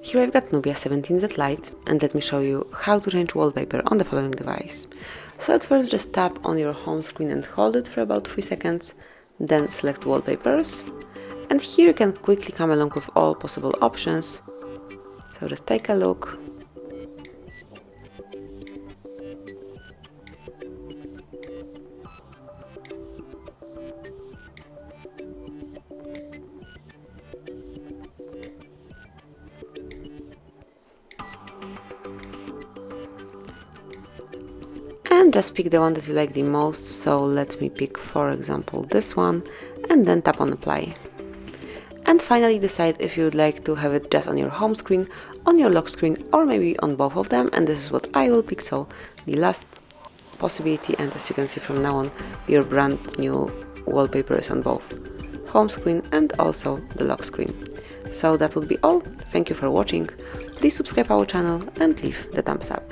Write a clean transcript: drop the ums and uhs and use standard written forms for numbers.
Here I've got Nubia Z17 Lite, and let me show you how to change wallpaper on the following device. So at first just tap on your home screen and hold it for about 3 seconds, then select wallpapers, and here you can quickly come along with all possible options. So just take a look. And just pick the one that you like the most, so let me pick for example this one, and then tap on apply. And finally decide if you would like to have it just on your home screen, on your lock screen, or maybe on both of them, and this is what I will pick, so the last possibility. And as you can see, from now on your brand new wallpaper is on both home screen and also the lock screen. So that would be all. Thank you for watching. Please subscribe our channel and leave the thumbs up.